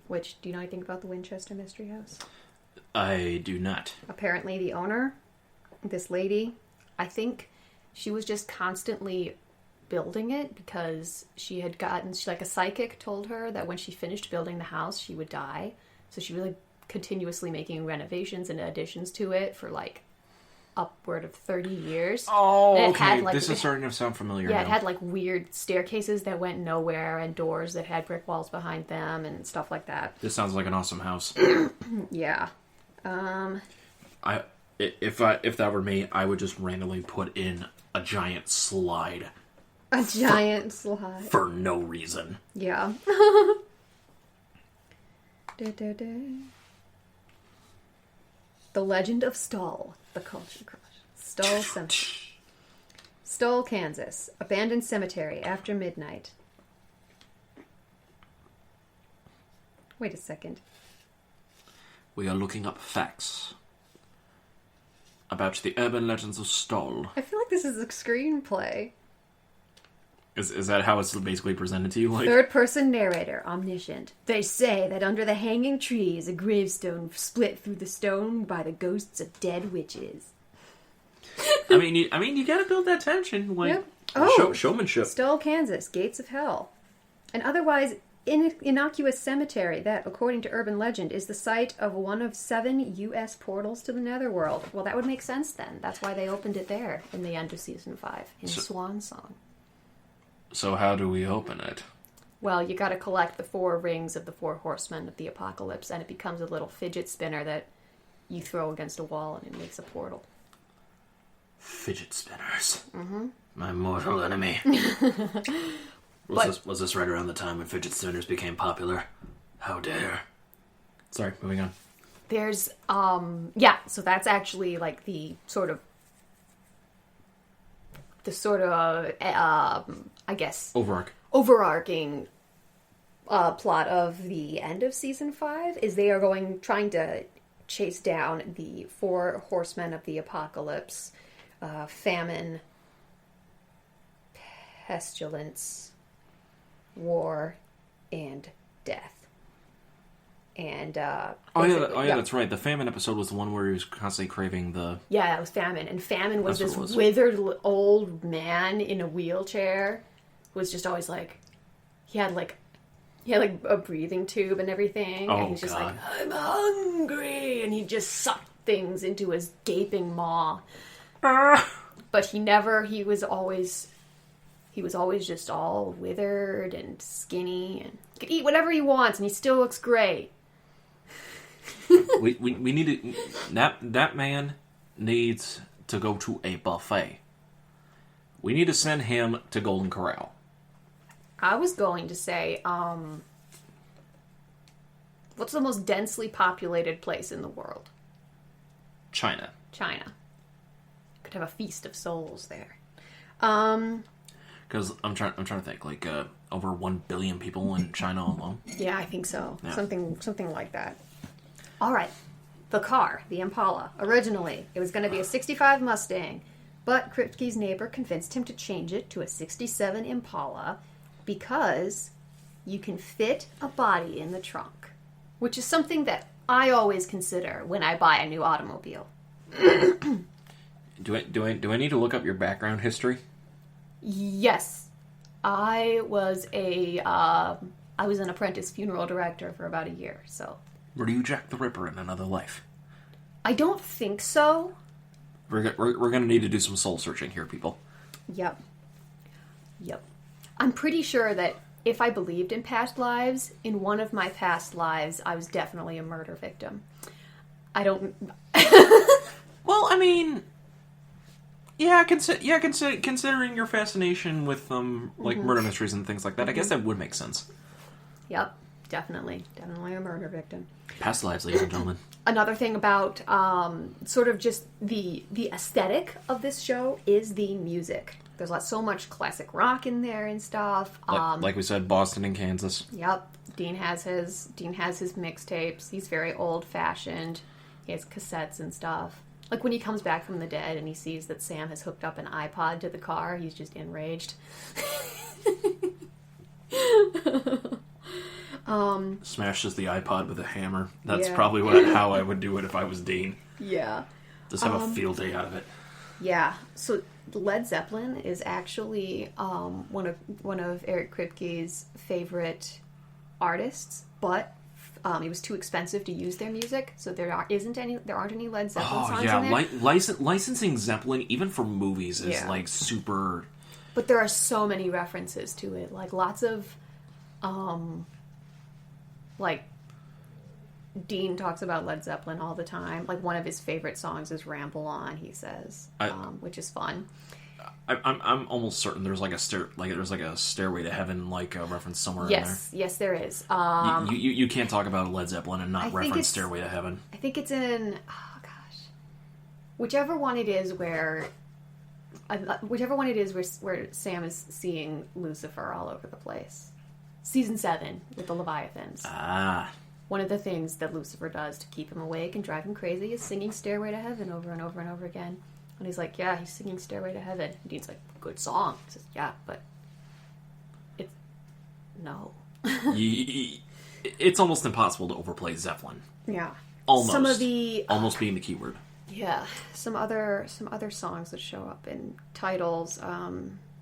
Which, do you know anything about the Winchester Mystery House? I do not. Apparently the owner, this lady, I think she was just constantly building it because she had gotten, like a psychic told her that when she finished building the house, she would die. So she was like continuously making renovations and additions to it for like upward of 30 years. Oh, and okay. had, like, This is starting to sound familiar Yeah, now. it had like weird staircases that went nowhere and doors that had brick walls behind them and stuff like that. This sounds like an awesome house. Yeah. If that were me, I would just randomly put in a giant slide. A giant slide. For no reason. Yeah. The Legend of Stull, the Culture Crush. Stull Cemetery. Stull, Kansas. Abandoned cemetery after midnight. Wait a second. We are looking up facts about the urban legends of Stull. I feel like this is a screenplay. Is that how it's basically presented to you? Like, Third-person narrator, omniscient. They say that under the hanging tree is a gravestone split through the stone by the ghosts of dead witches. I mean, you gotta build that tension, like Yep. Oh, showmanship. Stull, Kansas, gates of hell. An otherwise innocuous cemetery that, according to urban legend, is the site of one of 7 U.S. portals to the netherworld. Well, that would make sense then. That's why they opened it there in the end of season 5 in Swan Song. So how do we open it? Well, you got to collect the 4 rings of the 4 horsemen of the apocalypse, and it becomes a little fidget spinner that you throw against a wall, and it makes a portal. Fidget spinners. Mm-hmm. My mortal enemy. Was this right around the time when fidget spinners became popular? How dare. Sorry, moving on. There's, so that's actually like the sort of, I guess, overarching plot of the end of season 5 is they are trying to chase down the 4 horsemen of the apocalypse, famine, pestilence, war, and death. And that's right. The famine episode was the one where he was constantly craving the... Yeah, it was famine. And famine was this withered old man in a wheelchair who was just always like... He had a breathing tube and everything. Oh, and he's just like, I'm hungry! And he just sucked things into his gaping maw. But he was always just all withered and skinny and could eat whatever he wants and he still looks great. we need to... That man needs to go to a buffet. We need to send him to Golden Corral. I was going to say, what's the most densely populated place in the world? China. Could have a feast of souls there. Because I'm trying to think, like, over 1 billion people in China alone. Yeah, I think so. Yeah. Something like that. All right. The car, the Impala. Originally, it was going to be a 65 Mustang, but Kripke's neighbor convinced him to change it to a 67 Impala because you can fit a body in the trunk, which is something that I always consider when I buy a new automobile. Do I need to look up your background history? Yes. I was an apprentice funeral director for about a year, so. Were you Jack the Ripper in another life? I don't think so. We're going to need to do some soul searching here, people. Yep. I'm pretty sure that if I believed in past lives, in one of my past lives, I was definitely a murder victim. I don't... Well, I mean... considering your fascination with, murder mysteries and things like that, I guess that would make sense. Yep, definitely a murder victim. Past lives, ladies and gentlemen. Another thing about sort of just the aesthetic of this show is the music. There's so much classic rock in there and stuff. Like we said, Boston and Kansas. Yep, Dean has his mixtapes. He's very old fashioned. He has cassettes and stuff. Like when he comes back from the dead and he sees that Sam has hooked up an iPod to the car, he's just enraged. Smashes the iPod with a hammer. That's probably how I would do it if I was Dean. Yeah. Just have a field day out of it. Yeah. So Led Zeppelin is actually one of Eric Kripke's favorite artists, but it was too expensive to use their music, so there aren't any Led Zeppelin songs in there. Licensing Zeppelin even for movies is super. But there are so many references to it, like lots of, Dean talks about Led Zeppelin all the time. Like one of his favorite songs is "Ramble On," he says, which is fun. I'm almost certain there's a Stairway to Heaven reference somewhere in there. Yes, there is. You can't talk about Led Zeppelin and not reference Stairway to Heaven. I think it's in whichever one it is where Sam is seeing Lucifer all over the place. Season 7 with the Leviathans. One of the things that Lucifer does to keep him awake and drive him crazy is singing Stairway to Heaven over and over and over again. And he's like, yeah, he's singing Stairway to Heaven. And Dean's like, good song. He says, yeah, but no. It's almost impossible to overplay Zeppelin. Yeah. Almost. Some of the... almost being the keyword. Yeah. Some other songs that show up in titles.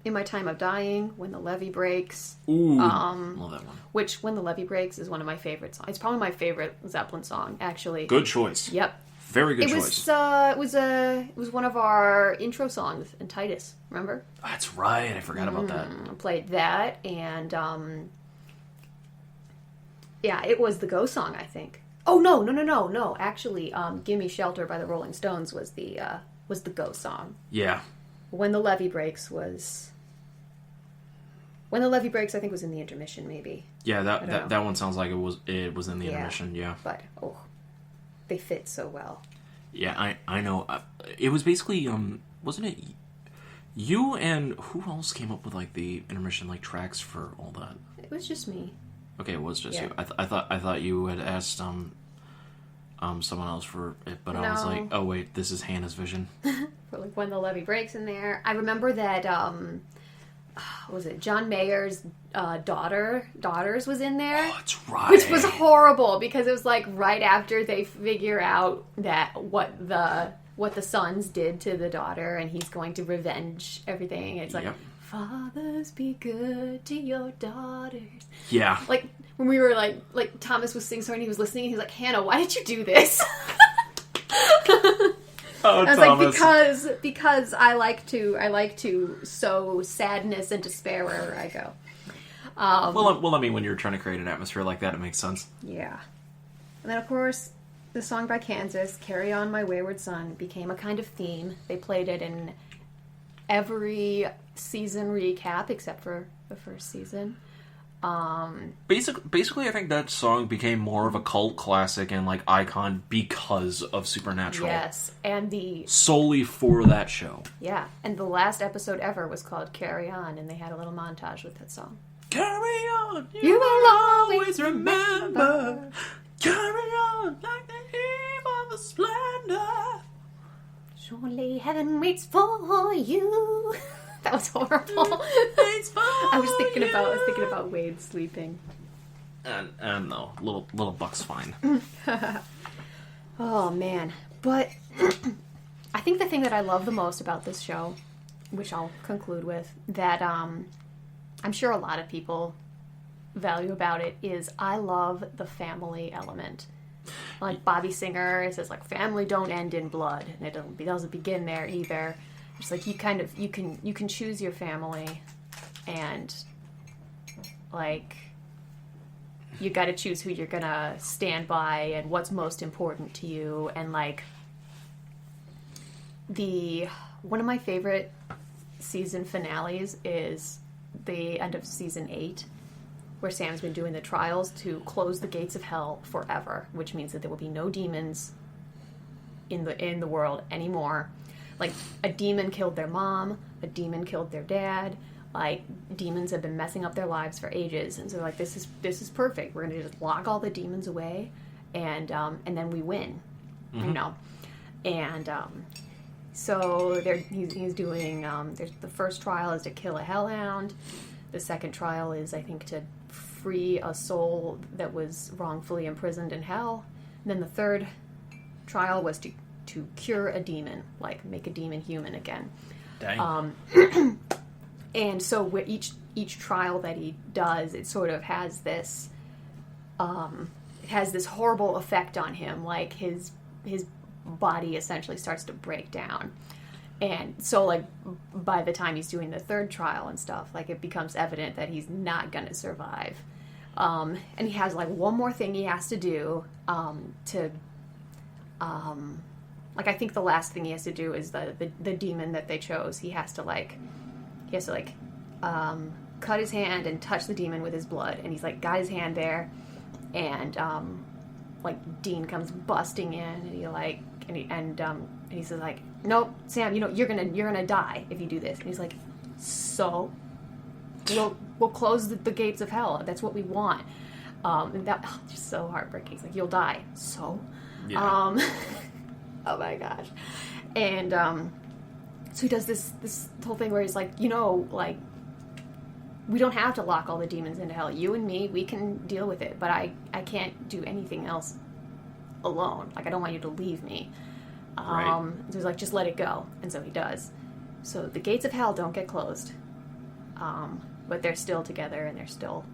In My Time of Dying, When the Levee Breaks. Ooh, love that one. Which, When the Levee Breaks, is one of my favorite songs. It's probably my favorite Zeppelin song, actually. Good choice. Yep. Very good choice. It was one of our intro songs in Titus, remember? That's right, I forgot about that. I played that, and it was the Go song, I think. Oh, no. Actually, Gimme Shelter by the Rolling Stones was the Go song. Yeah. When the Levee Breaks, I think, was in the intermission, maybe. Yeah, that one sounds like it was in the intermission, yeah. But, they fit so well. Yeah, I know. It was basically, wasn't it you and who else came up with, the intermission, tracks for all that? It was just me. Okay, it was just you. I thought you had asked, someone else for it, but no. I was like, oh wait, this is Hannah's vision. For When the Levee Breaks in there. I remember that, was it John Mayer's Daughters was in there? Oh, that's right. Which was horrible because it was right after they figure out that what the sons did to the daughter and he's going to revenge everything. It's like, fathers, be good to your daughters. Yeah. When we were Thomas was singing, and he was listening, and he was like, Hannah, why did you do this? Oh, I was Thomas. because I like to sow sadness and despair wherever I go. Well, I mean, when you're trying to create an atmosphere like that, it makes sense. Yeah. And then, of course, the song by Kansas, Carry On My Wayward Son, became a kind of theme. They played it in every season recap except for the first season. Basically, I think that song became more of a cult classic and icon because of Supernatural. Yes, and solely for that show. Yeah, and the last episode ever was called Carry On, and they had a little montage with that song. Carry on, you will always remember. Carry on like the eve of the splendor. Surely heaven waits for you. That was horrible. I was thinking about Wade sleeping. And no, little Buck's fine. Oh man, but I think the thing that I love the most about this show, which I'll conclude with, that I'm sure a lot of people value about it is I love the family element. Like Bobby Singer says, like, family don't end in blood, and it doesn't begin there either. It's like you can choose your family, and like you got to choose who you're gonna stand by and what's most important to you. And like one of my favorite season finales is the end of season 8, where Sam's been doing the trials to close the gates of hell forever, which means that there will be no demons in the world anymore. Like, a demon killed their mom, a demon killed their dad. Like, demons have been messing up their lives for ages, and so like this is perfect. We're gonna just lock all the demons away, and then we win, you know. And so he's doing. The first trial is to kill a hellhound. The second trial is, I think, to free a soul that was wrongfully imprisoned in hell. And then the third trial was to cure a demon, like make a demon human again. Dang. And so with each trial that he does, it sort of has this horrible effect on him, like his body essentially starts to break down. And so, like, by the time he's doing the third trial and stuff, like, it becomes evident that he's not going to survive. And he has, like, one more thing he has to do like, I think the last thing he has to do is the demon that they chose. He has to cut his hand and touch the demon with his blood. And he's, like, got his hand there. And, like, Dean comes busting in, and he says, like, nope, Sam, you're gonna die if you do this. And he's like, so we'll close the gates of hell. That's what we want. And that just so heartbreaking. He's like, you'll die. So, Yeah. Oh my gosh. And so he does this whole thing where he's like, like, we don't have to lock all the demons into hell. You and me, we can deal with it, but I can't do anything else alone. Like, I don't want you to leave me. Right. So he's like, just let it go. And so he does. So the gates of hell don't get closed. But they're still together, and they're still,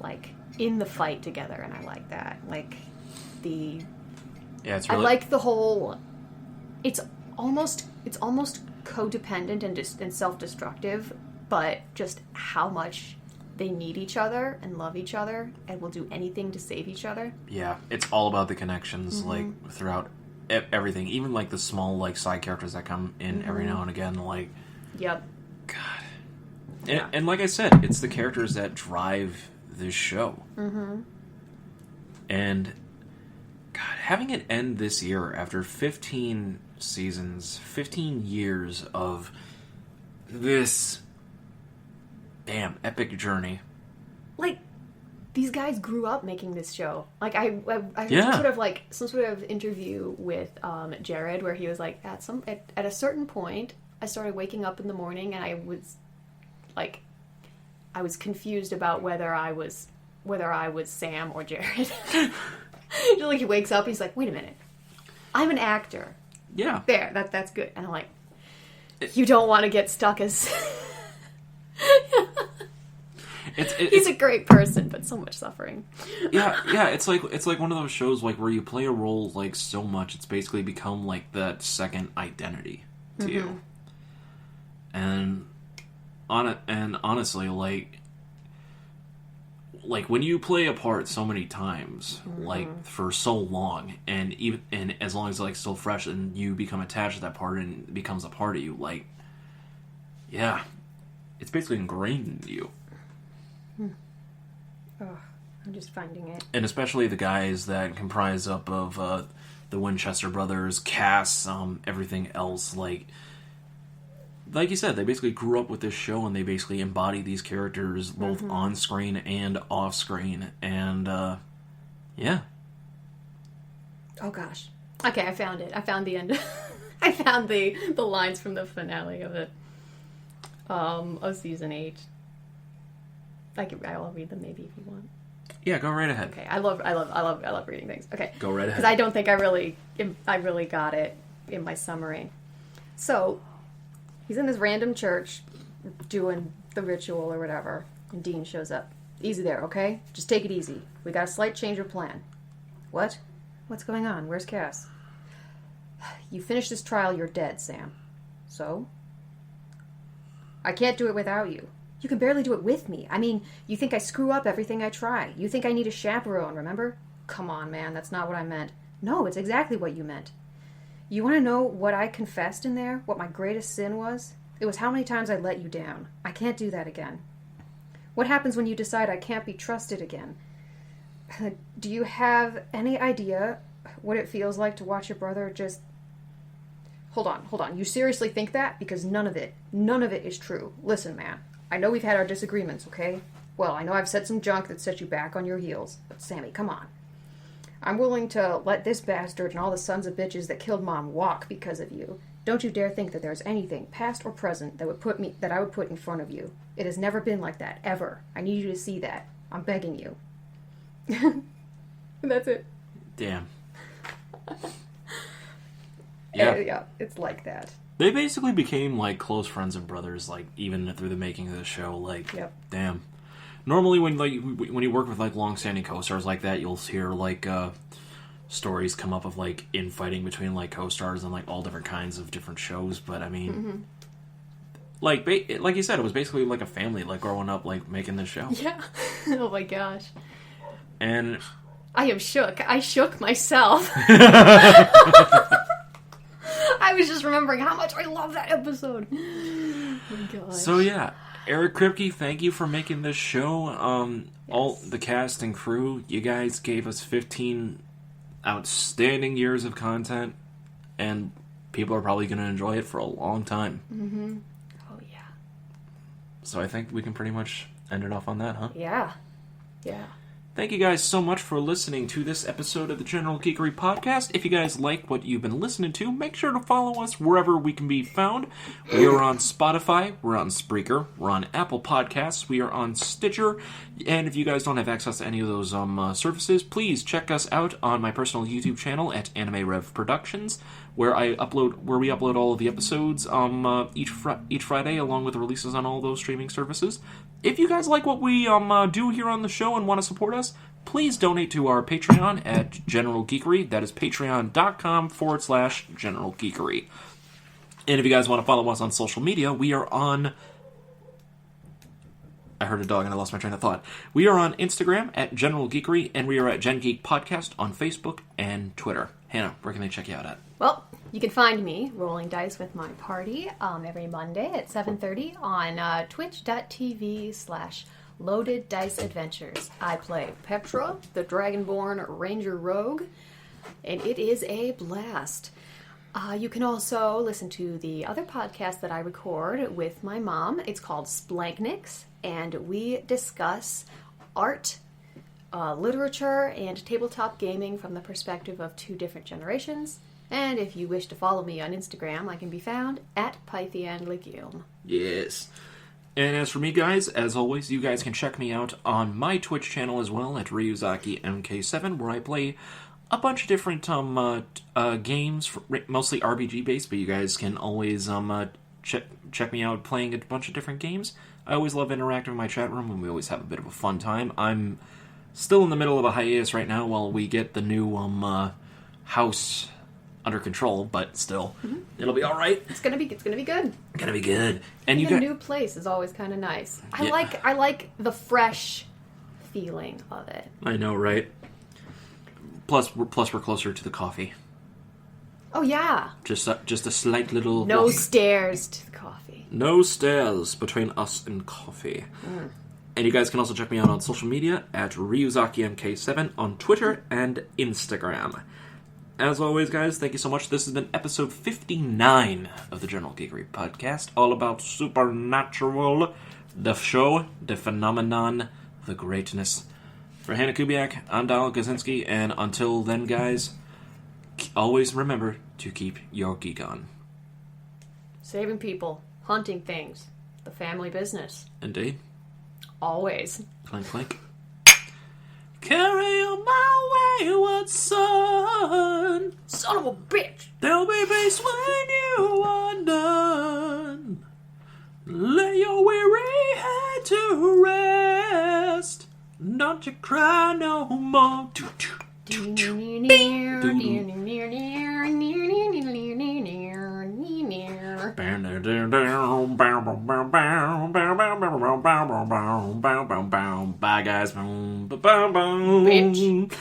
like, in the fight together, and I like that. Like, it's really... I like the whole... It's almost codependent and self-destructive, but just how much they need each other and love each other and will do anything to save each other. Yeah, it's all about the connections, like, throughout everything. Even, like, the small, like, side characters that come in every now and again, like... Yep. God. And like I said, it's the characters that drive this show. Mm-hmm. And, God, having it end this year after 15 seasons, 15 years of this damn epic journey. Like, these guys grew up making this show. Like, I heard some sort of interview with Jared where he was like, at a certain point, I started waking up in the morning and I was confused about whether I was Sam or Jared. Like, he wakes up, he's like, wait a minute, I'm an actor. Yeah. There, that's good. And I'm like, you don't want to get stuck as... He's a great person, but so much suffering. Yeah. It's like one of those shows, like, where you play a role, like, so much it's basically become like that second identity to you. And honestly, like when you play a part so many times, like, for so long, and as long as it's, like, still fresh, and you become attached to that part and it becomes a part of you, like, yeah, it's basically ingrained in you. Oh, I'm just finding it. And especially the guys that comprise up of the Winchester brothers, Cass, everything else, like you said, they basically grew up with this show, and they basically embody these characters both on screen and off screen, and yeah. Oh gosh. Okay, I found it. I found the end. I found the lines from the finale of it, of season 8. I'll read them maybe if you want. Yeah, go right ahead. Okay, I love reading things. Okay, go right ahead. Because I don't think I really got it in my summary. So he's in this random church doing the ritual or whatever, And Dean shows up. Easy there, okay? Just take it easy. We got a slight change of plan. What? What's going on? Where's Cass? You finish this trial, you're dead, Sam. So? I can't do it without you. You can barely do it with me. I mean, you think I screw up everything I try. You think I need a chaperone, remember? Come on, man, that's not what I meant. No, it's exactly what you meant. You want to know what I confessed in there? What my greatest sin was? It was how many times I let you down. I can't do that again. What happens when you decide I can't be trusted again? Do you have any idea what it feels like to watch your brother just... Hold on. You seriously think that? Because none of it is true. Listen, man. I know we've had our disagreements, okay? Well, I know I've said some junk that set you back on your heels. But Sammy, come on. I'm willing to let this bastard and all the sons of bitches that killed Mom walk because of you. Don't you dare think that there's anything, past or present, that I would put in front of you. It has never been like that, ever. I need you to see that. I'm begging you. That's it. Damn. Yeah, it's like that. They basically became, like, close friends and brothers, like, even through the making of the show. Like, yep. Damn. Normally, when you work with, like, long-standing co-stars like that, you'll hear, like, stories come up of, like, infighting between, like, co-stars and, like, all different kinds of different shows. But, I mean, like you said, it was basically like a family, like, growing up, like, making this show. Yeah. Oh, my gosh. And... I am shook. I shook myself. I was just remembering how much I love that episode. Oh my gosh. So yeah, Eric Kripke, thank you for making this show. All the cast and crew, you guys gave us 15 outstanding years of content, and people are probably going to enjoy it for a long time. Mm-hmm. Oh yeah. So I think we can pretty much end it off on that, huh? Yeah. Yeah. Thank you guys so much for listening to this episode of the General Geekery Podcast. If you guys like what you've been listening to, make sure to follow us wherever we can be found. We are on Spotify, we're on Spreaker, we're on Apple Podcasts, we are on Stitcher, and if you guys don't have access to any of those services, please check us out on my personal YouTube channel at Anime Rev Productions, where we upload all of the episodes each Friday, along with the releases on all those streaming services. If you guys like what we do here on the show and want to support us, please donate to our Patreon at General Geekery. That is patreon.com/General Geekery. And if you guys want to follow us on social media, we are on... I heard a dog and I lost my train of thought. We are on Instagram at General Geekery, and we are at Gen Geek Podcast on Facebook and Twitter. Hannah, where can they check you out at? Well, you can find me rolling dice with my party every Monday at 7:30 on twitch.tv/Loaded Dice Adventures. I play Petra, the Dragonborn Ranger Rogue, and it is a blast. You can also listen to the other podcast that I record with my mom. It's called SPLANCHNIC, and we discuss art, literature, and tabletop gaming from the perspective of two different generations. And if you wish to follow me on Instagram, I can be found at Pythian Legume. Yes. And as for me, guys, as always, you guys can check me out on my Twitch channel as well at Ryuzaki MK7, where I play a bunch of different games, mostly RPG-based, but you guys can always check me out playing a bunch of different games. I always love interacting with my chat room, and we always have a bit of a fun time. I'm still in the middle of a hiatus right now while we get the new house under control, but still, it'll be all right. It's gonna be good. Gonna be good. And a new place is always kind of nice. I like the fresh feeling of it. I know, right? Plus we're closer to the coffee. Oh yeah. Just a slight little no walk. Stairs to the coffee. No stairs between us and coffee. And you guys can also check me out on social media at RyuzakiMK7 on Twitter and Instagram. As always, guys, thank you so much. This has been episode 59 of the General Geekery Podcast, all about supernatural, the show, the phenomenon, the greatness. For Hannah Kubiak, I'm Donald Kaczynski, and until then, guys, always remember to keep your geek on. Saving people, hunting things, the family business. Indeed. Always. Clink, clink. Carry on my wayward son. Son of a bitch. There'll be peace when you are done. Lay your weary head to rest. Don't you cry no more. Bye guys. Bitch.